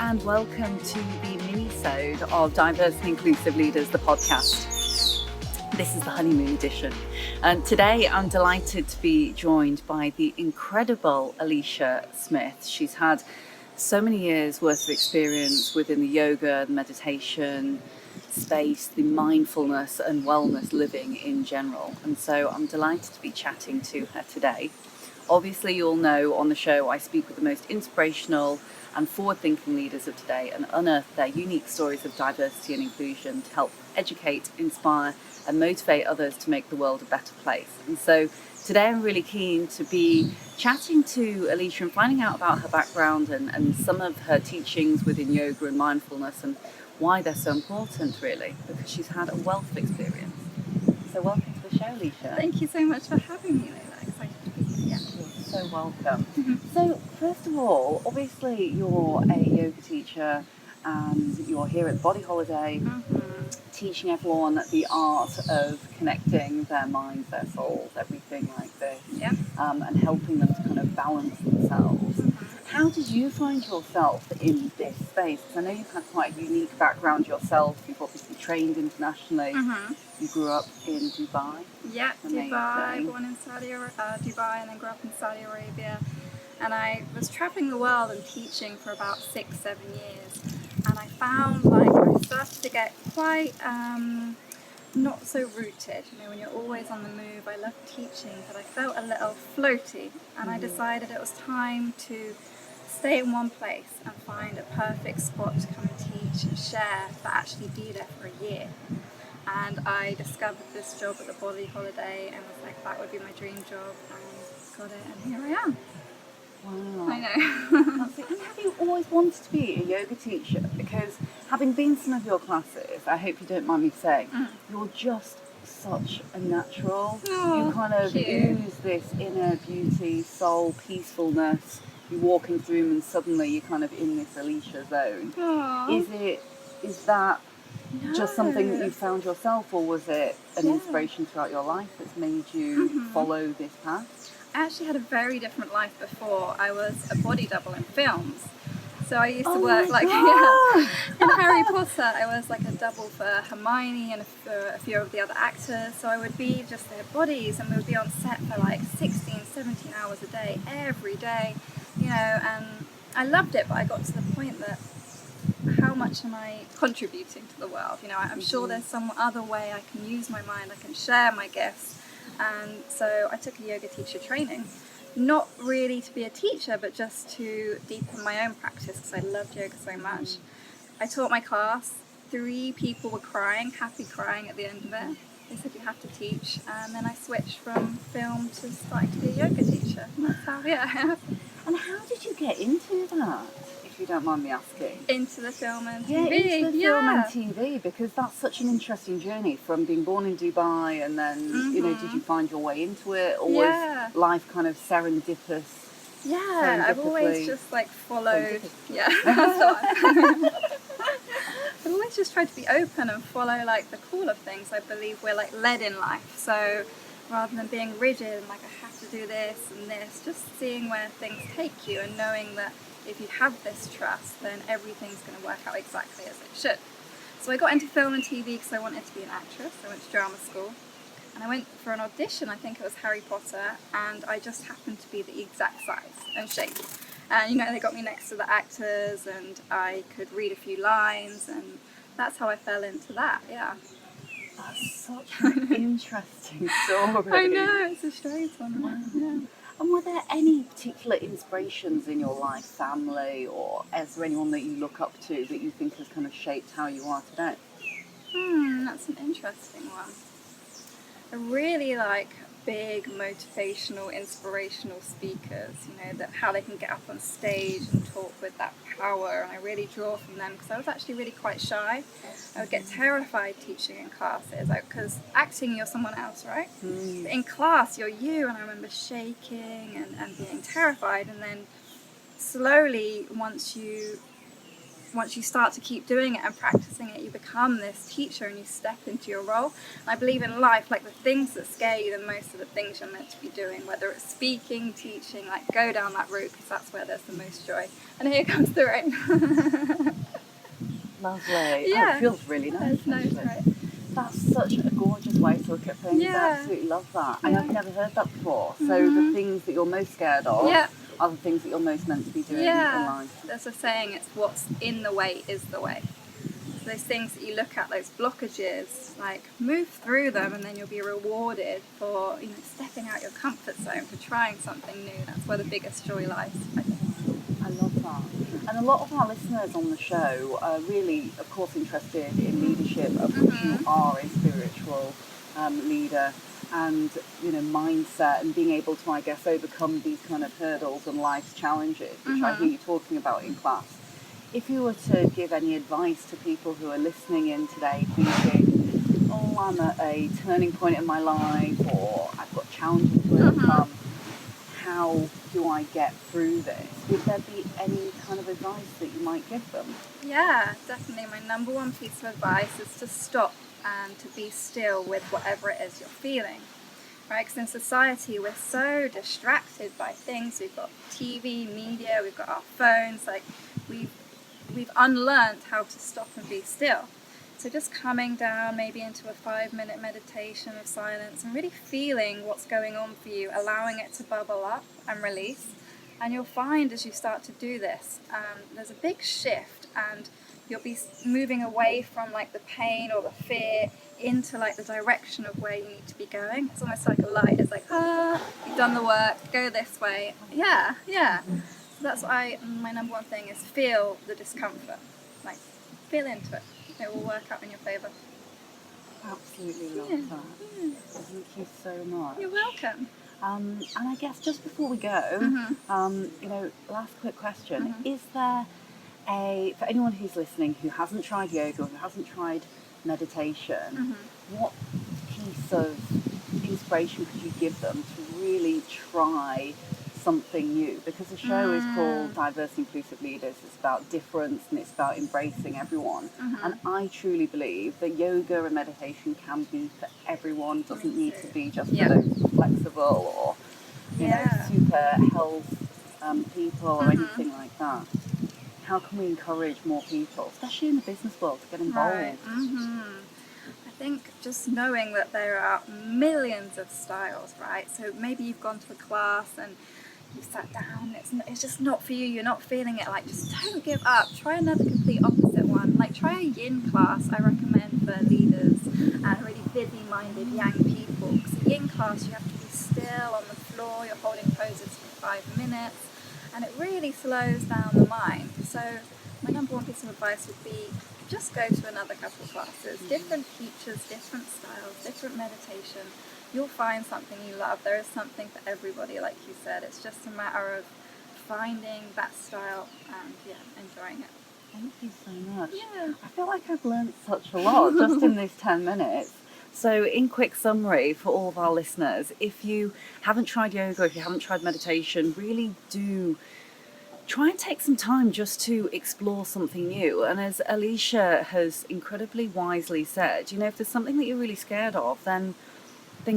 and welcome to the mini-sode of Diverse and Inclusive Leaders, the podcast. This is the honeymoon edition, and today I'm delighted to be joined by the incredible Alisha Smith. She's had so many years worth of experience within the yoga, the meditation space, the mindfulness and wellness living in general, and so I'm delighted to be chatting to her today. Obviously, you'll know on the show I speak with the most inspirational and forward-thinking leaders of today and unearth their unique stories of diversity and inclusion to help educate, inspire and motivate others to make the world a better place. And so today I'm really keen to be chatting to Alisha and finding out about her background and some of her teachings within yoga and mindfulness and why they're so important, really, because she's had a wealth of experience. So welcome to the show, Alisha. Thank you so much for having me, Leila. Excited to be here. You're so welcome. So first of all, obviously you're a yoga teacher and you're here at Body Holiday teaching everyone the art of connecting their minds, their souls, everything like this, and helping them to kind of balance themselves. How did you find yourself in this space? Because I know you've had quite a unique background yourself. You've obviously trained internationally. You grew up in Dubai. Yeah, Amazing. Dubai, born in Dubai, and then grew up in Saudi Arabia. And I was traveling the world and teaching for about 6-7 years. And I found I started to get quite not so rooted. You know, when you're always on the move, I love teaching, but I felt a little floaty. And I decided it was time to stay in one place and find a perfect spot to come and teach and share, but actually be there for a year. And I discovered this job at the Body Holiday and was like, that would be my dream job, and got it, and here I am. Wow. I know. That's it. And have you always wanted to be a yoga teacher? Because having been to some of your classes, I hope you don't mind me saying, you're just such a natural. You kind of ooze this inner beauty, soul, peacefulness. You walk into the room and suddenly you're kind of in this Alisha zone. Aww. Is that just something that you found yourself, or was it an inspiration throughout your life that's made you follow this path? I actually had a very different life before. I was a body double in films. So I used to work in Harry Potter. I was like a double for Hermione and for a few of the other actors. So I would be just their bodies, and we would be on set for like 16, 17 hours a day, every day, you know, and I loved it, but I got to the point that how much am I contributing to the world? You know, I'm sure there's some other way I can use my mind, I can share my gifts. And so I took a yoga teacher training, not really to be a teacher, but just to deepen my own practice because I loved yoga so much. I taught my class. 3 people were crying, happy crying at the end of it. They said you have to teach, and then I switched from film to starting to be a yoga teacher. And that's how, And how did you get into that, if you don't mind me asking? Into the film and TV. Yeah, into the film and TV, because that's such an interesting journey from being born in Dubai and then, you know, did you find your way into it, or was life kind of serendipitous? Yeah, I've always just followed. I've always just tried to be open and follow the cooler things. I believe we're led in life, so rather than being rigid and I have to do this and this, just seeing where things take you and knowing that if you have this trust, then everything's going to work out exactly as it should. So I got into film and TV because I wanted to be an actress. I went to drama school and I went for an audition. I think it was Harry Potter, and I just happened to be the exact size and shape. And, you know, they got me next to the actors and I could read a few lines, and that's how I fell into that, That's such an interesting story. I know, it's a strange one. Wow. Yeah. And were there any particular inspirations in your life, family, or is there anyone that you look up to that you think has kind of shaped how you are today? That's an interesting one. I really like big motivational, inspirational speakers, you know, that how they can get up on stage and talk with that power, and I really draw from them because I was actually really quite shy. I would get terrified teaching in classes because acting, you're someone else, right? But in class you're you, and I remember shaking and being terrified, and then slowly once you once you start to keep doing it and practicing it, you become this teacher and you step into your role. And I believe in life, like the things that scare you the most are the things you're meant to be doing, whether it's speaking, teaching, like go down that route, because that's where there's the most joy. And here comes the rain. Lovely. Yeah. Oh, it feels really nice. Nice, right? That's such a gorgeous way to look at things. Yeah. I absolutely love that. And Yeah. I've never heard that before. So the things that you're most scared of are the things that you're most meant to be doing in life. There's a saying, it's what's in the way is the way. So those things that you look at, those blockages, like move through them, and then you'll be rewarded for, you know, stepping out your comfort zone, for trying something new. That's where the biggest joy lies, I think. I love that. And a lot of our listeners on the show are really, of course, interested in leadership, of which you are a spiritual leader, and, you know, mindset, and being able to, I guess, overcome these kind of hurdles and life's challenges, which I hear you talking about in class. If you were to give any advice to people who are listening in today thinking, oh, I'm at a turning point in my life, or I've got challenges to overcome, how do I get through this? Would there be any kind of advice that you might give them? Yeah, definitely. My number one piece of advice is to stop and to be still with whatever it is you're feeling. Right? Because in society, we're so distracted by things. We've got TV, media, we've got our phones. Like, we've unlearned how to stop and be still. So just coming down maybe into a 5-minute meditation of silence and really feeling what's going on for you, allowing it to bubble up and release. And you'll find as you start to do this, there's a big shift, and you'll be moving away from like the pain or the fear into like the direction of where you need to be going. It's almost like a light. It's like, you've done the work, go this way. Yeah. So that's why my number one thing is feel the discomfort. Like, feel into it. It will work out in your favour. Absolutely love that. Thank you so much. You're welcome. And I guess just before we go, you know, last quick question. Is there for anyone who's listening who hasn't tried yoga, who hasn't tried meditation, what piece of inspiration could you give them to really try something new? Because the show is called Diverse Inclusive Leaders. It's about difference and it's about embracing everyone. And I truly believe that yoga and meditation can be for everyone. It doesn't need to be just for those flexible or you know, super health people or anything like that. How can we encourage more people, especially in the business world, to get involved? Right. I think just knowing that there are millions of styles, right? So maybe you've gone to a class and you've sat down, it's just not for you, you're not feeling it, like just don't give up, try another complete opposite one, like try a yin class. I recommend for leaders and really busy-minded young people, because a yin class you have to be still on the floor, you're holding poses for 5 minutes, and it really slows down the mind. So my number one piece of advice would be just go to another couple of classes, different teachers, different styles, different meditation. You'll find something you love. There is something for everybody, like you said. It's just a matter of finding that style and enjoying it. Thank you so much. Yeah. I feel like I've learned such a lot just in these 10 minutes. So in quick summary for all of our listeners, if you haven't tried yoga, if you haven't tried meditation, really do try and take some time just to explore something new. And as Alisha has incredibly wisely said, you know, if there's something that you're really scared of, then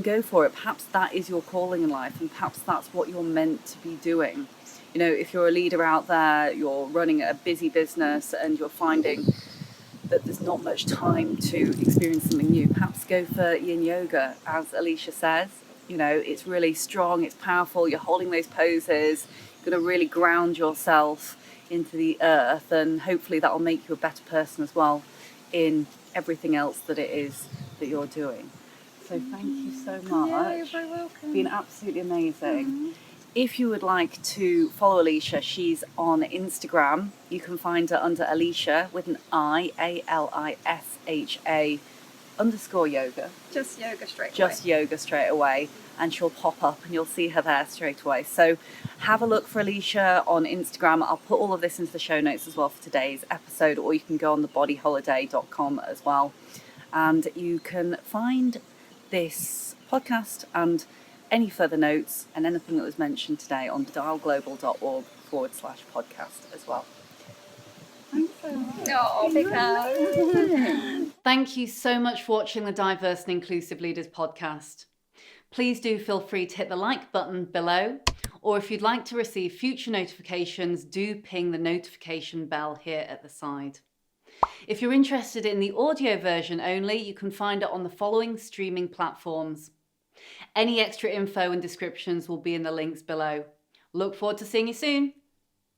go for it. Perhaps that is your calling in life, and perhaps that's what you're meant to be doing. You know, if you're a leader out there, you're running a busy business and you're finding that there's not much time to experience something new, perhaps go for yin yoga. As Alisha says, you know, it's really strong, it's powerful, you're holding those poses, you're going to really ground yourself into the earth, and hopefully that will make you a better person as well in everything else that it is that you're doing. So thank you so much. Yeah, you're very welcome. It's been absolutely amazing. If you would like to follow Alisha, she's on Instagram. You can find her under Alisha with an I, ALISHA _yoga. Just yoga straight away. Just yoga straight away. And she'll pop up and you'll see her there straight away. So have a look for Alisha on Instagram. I'll put all of this into the show notes as well for today's episode, or you can go on thebodyholiday.com as well. And you can find this podcast and any further notes and anything that was mentioned today on dialglobal.org/podcast as well. Oh, big hug. Thank you so much for watching the Diverse and Inclusive Leaders podcast. Please do feel free to hit the like button below, or if you'd like to receive future notifications, do ping the notification bell here at the side. If you're interested in the audio version only, you can find it on the following streaming platforms. Any extra info and descriptions will be in the links below. Look forward to seeing you soon.